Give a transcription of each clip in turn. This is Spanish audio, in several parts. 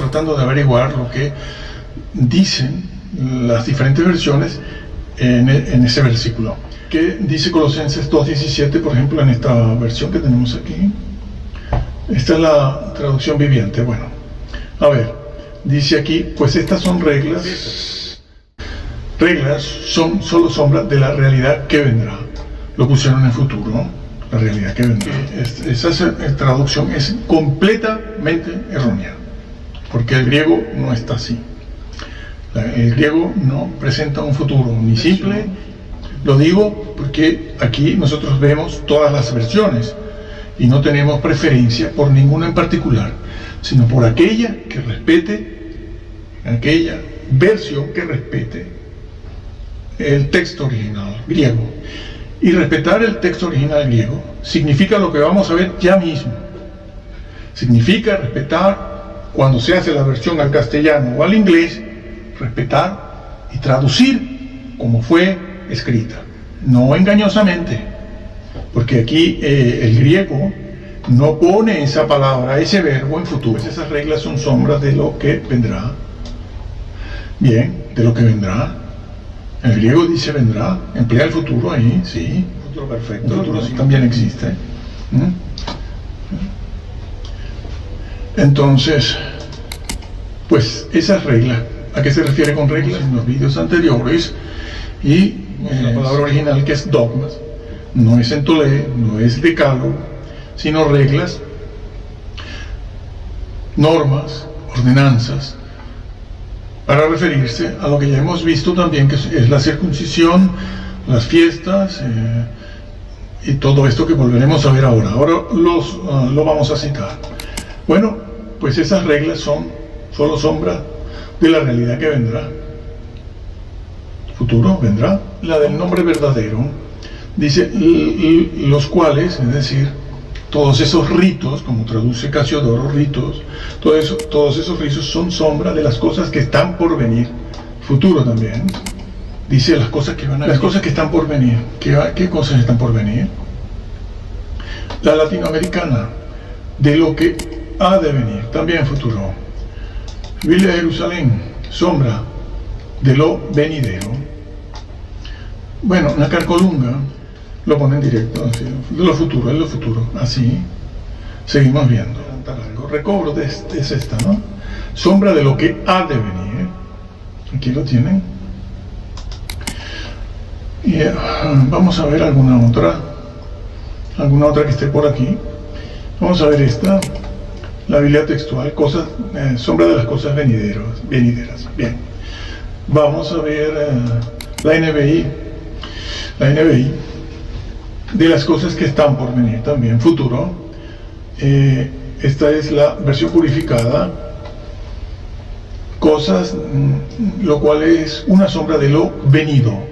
tratando de averiguar lo que dicen las diferentes versiones en ese versículo. ¿Qué dice Colosenses 2:17, por ejemplo, en esta versión que tenemos aquí? Esta es la traducción viviente. Bueno, a ver, dice aquí, pues estas son reglas. Reglas son solo sombras de la realidad que vendrá. Lo pusieron en futuro, la realidad que vendrá. Esa traducción es completamente errónea, porque el griego no está así. El griego no presenta un futuro ni simple. Lo digo porque aquí nosotros vemos todas las versiones y no tenemos preferencia por ninguna en particular, sino por aquella que respete, aquella versión que respete el texto original griego. Y respetar el texto original griego significa lo que vamos a ver ya mismo. Significa respetar, cuando se hace la versión al castellano o al inglés, respetar y traducir como fue escrita, no engañosamente, porque aquí el griego no pone esa palabra, ese verbo en futuro. Esas reglas son sombras de lo que vendrá. Bien, de lo que vendrá. El griego dice vendrá, emplea el futuro ahí, sí, futuro perfecto, el futuro sí también existe. Entonces, pues esas reglas, ¿a qué se refiere con reglas? En los vídeos anteriores, y la palabra original, que es dogmas, no es entolé, no es decálogo, sino reglas, normas, ordenanzas, para referirse a lo que ya hemos visto también, que es la circuncisión, las fiestas y todo esto que volveremos a ver ahora. Ahora lo vamos a citar. Bueno, pues esas reglas son solo sombra de la realidad que vendrá. Futuro vendrá. La del nombre verdadero dice los cuales, es decir, todos esos ritos, como traduce Casiodoro, ritos, todos esos ritos son sombra de las cosas que están por venir. Futuro también dice las cosas que van a venir. Las cosas que están por venir. ¿Qué cosas están por venir? La latinoamericana, de lo que ha de venir, también futuro. Biblia de Jerusalén, sombra de lo venidero. Bueno, Nacarcolunga lo ponen directo, así, de lo futuro, es lo futuro, así seguimos viendo. Recobro es esta, ¿no? Sombra de lo que ha de venir. Aquí lo tienen. Y vamos a ver alguna otra que esté por aquí. Vamos a ver esta, la Biblia textual, sombra de las cosas venideras. Bien, vamos a ver la NBI, de las cosas que están por venir también, futuro. Esta es la versión purificada, cosas, lo cual es una sombra de lo venido.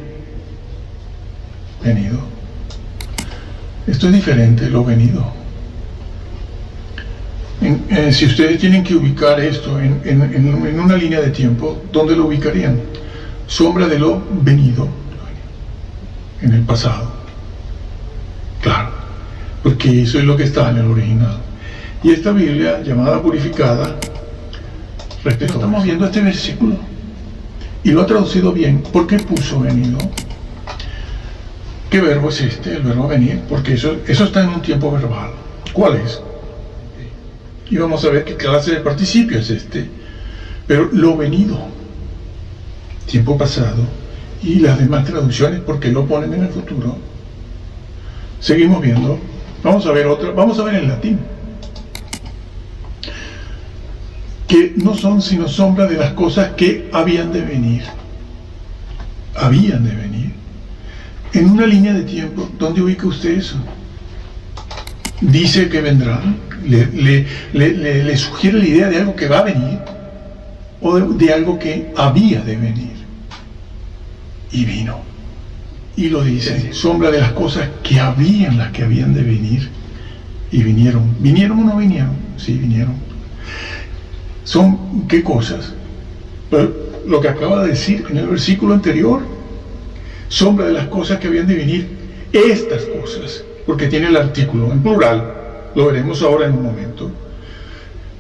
Esto es diferente, lo venido. Si ustedes tienen que ubicar esto en una línea de tiempo, ¿dónde lo ubicarían? Sombra de lo venido, en el pasado. Claro, porque eso es lo que está en el original. Y esta Biblia, llamada purificada, estamos viendo este versículo y lo ha traducido bien. ¿Por qué puso venido? ¿Qué verbo es este? El verbo venir, porque eso está en un tiempo verbal. ¿Cuál es? Y vamos a ver qué clase de participio es este. Pero lo venido, tiempo pasado, y las demás traducciones, porque lo ponen en el futuro. Seguimos viendo. Vamos a ver otra. Vamos a ver en latín, que no son sino sombra de las cosas que habían de venir. Habían de venir. En una línea de tiempo, ¿dónde ubica usted eso? Dice que vendrá, le sugiere la idea de algo que va a venir, o de algo que había de venir. Y vino. Y lo dice, sombra de las cosas que habían de venir, y vinieron. ¿Vinieron o no vinieron? Sí, vinieron. ¿Son qué cosas? Pero lo que acaba de decir en el versículo anterior, sombra de las cosas que habían de venir, estas cosas, porque tiene el artículo en plural, lo veremos ahora en un momento.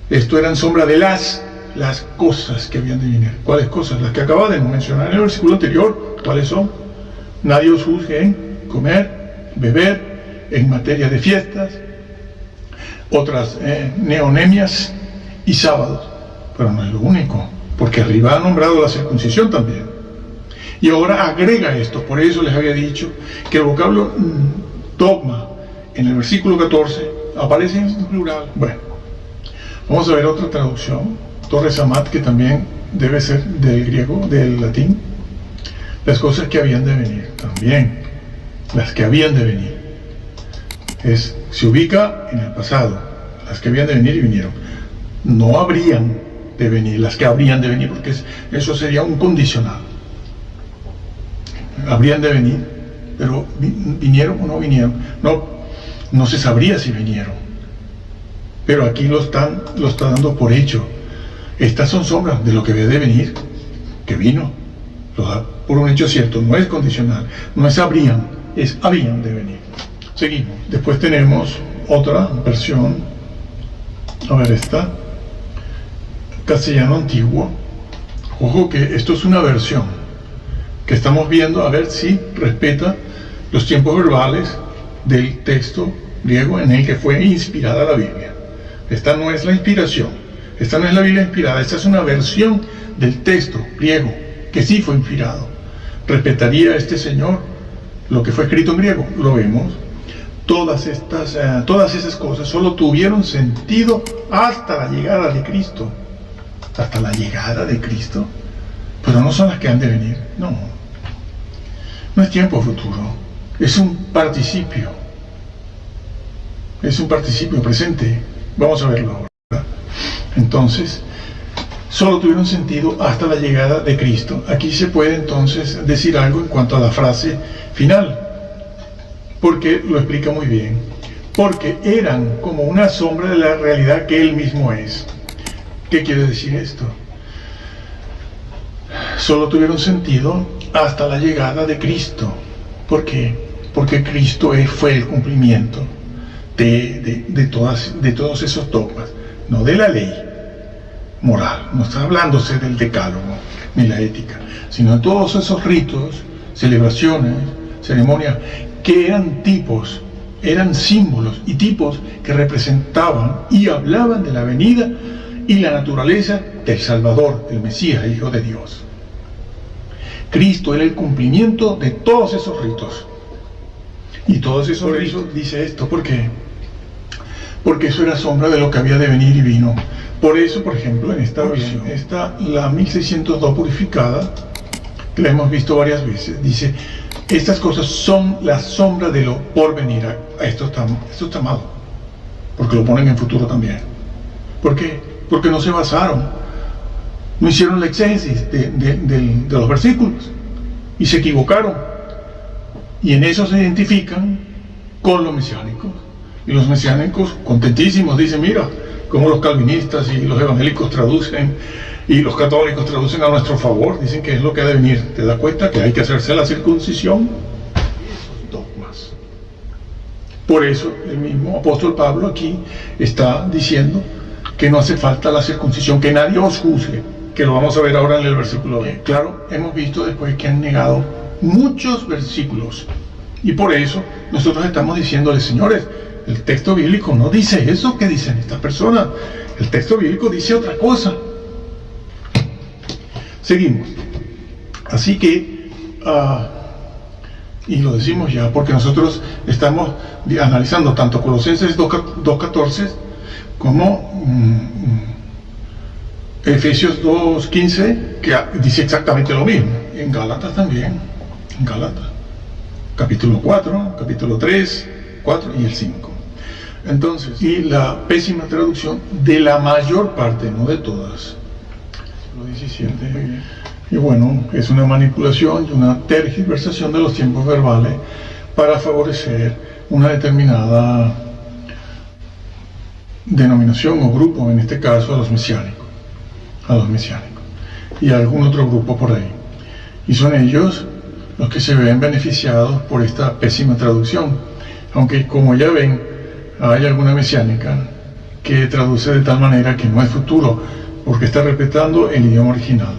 Esto eran sombra de las las cosas que habían de venir. ¿Cuáles cosas? Las que acaba de mencionar en el versículo anterior. ¿Cuáles son? Nadie os juzgue en comer, beber, en materia de fiestas, otras neonemias y sábados. Pero no es lo único, porque arriba ha nombrado la circuncisión también. Y ahora agrega esto. Por eso les había dicho que el vocablo dogma en el versículo 14 aparece en plural. Bueno, vamos a ver otra traducción, Torres Amat, que también debe ser del griego, del latín. Las cosas que habían de venir, también las que habían de venir. Se ubica en el pasado, las que habían de venir y vinieron. No habrían de venir, las que habrían de venir, porque eso sería un condicional. Habrían de venir, pero ¿vinieron o no vinieron? No se sabría si vinieron. Pero aquí lo está dando por hecho. Estas son sombras de lo que había de venir, que vino. Lo da por un hecho cierto, no es condicional, no es habrían, es habían de venir. Seguimos. Después tenemos otra versión, a ver esta, castellano antiguo. Ojo que esto es una versión que estamos viendo a ver si respeta los tiempos verbales del texto griego en el que fue inspirada la Biblia. Esta no es la inspiración, esta no es la Biblia inspirada, esta es una versión del texto griego que sí fue inspirado. ¿Respetaría este señor lo que fue escrito en griego? Lo vemos. Todas esas cosas solo tuvieron sentido hasta la llegada de Cristo. Hasta la llegada de Cristo. Pero no son las que han de venir. No es tiempo futuro. Es un participio. Es un participio presente. Vamos a verlo ahora. Entonces, solo tuvieron sentido hasta la llegada de Cristo. Aquí se puede entonces decir algo en cuanto a la frase final, porque lo explica muy bien. Porque eran como una sombra de la realidad que Él mismo es. ¿Qué quiere decir esto? Solo tuvieron sentido hasta la llegada de Cristo. ¿Por qué? Porque Cristo fue el cumplimiento de todos esos dogmas, no de la ley moral, no está hablándose del decálogo ni la ética, sino de todos esos ritos, celebraciones, ceremonias que eran tipos, eran símbolos y tipos que representaban y hablaban de la venida y la naturaleza del Salvador, del Mesías, el Hijo de Dios. Cristo era el cumplimiento de todos esos ritos. Y todos esos ritos, dice esto, ¿por qué? Porque eso era sombra de lo que había de venir y vino. Por eso, por ejemplo, en esta versión, la 1602 purificada, que la hemos visto varias veces, dice, estas cosas son la sombra de lo por venir. Esto está mal, porque lo ponen en futuro también. ¿Por qué? Porque no se basaron, no hicieron la exégesis de los versículos, y se equivocaron. Y en eso se identifican con los mesiánicos. Y los mesiánicos, contentísimos, dicen, mira, como los calvinistas y los evangélicos traducen, y los católicos traducen a nuestro favor, dicen que es lo que ha de venir. ¿Te das cuenta que hay que hacerse la circuncisión? Esos dogmas. Por eso el mismo apóstol Pablo aquí está diciendo que no hace falta la circuncisión, que nadie os juzgue, que lo vamos a ver ahora en el versículo 20. Claro, hemos visto después que han negado muchos versículos, y por eso nosotros estamos diciéndoles, señores, el texto bíblico no dice eso que dicen estas personas, el texto bíblico dice otra cosa. Seguimos. Así que, y lo decimos ya, porque nosotros estamos analizando tanto Colosenses 2.14 como Efesios 2.15, que dice exactamente lo mismo. En Gálatas también, en Gálatas, capítulo 4, capítulo 3, 4 y el 5. Entonces, y la pésima traducción de la mayor parte, no de todas. Lo 17. Y bueno, es una manipulación y una tergiversación de los tiempos verbales para favorecer una determinada denominación o grupo, en este caso a los mesiánicos, y a algún otro grupo por ahí. Y son ellos los que se ven beneficiados por esta pésima traducción, aunque como ya ven, hay alguna mesiánica que traduce de tal manera que no es futuro, porque está respetando el idioma original.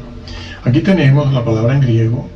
Aquí tenemos la palabra en griego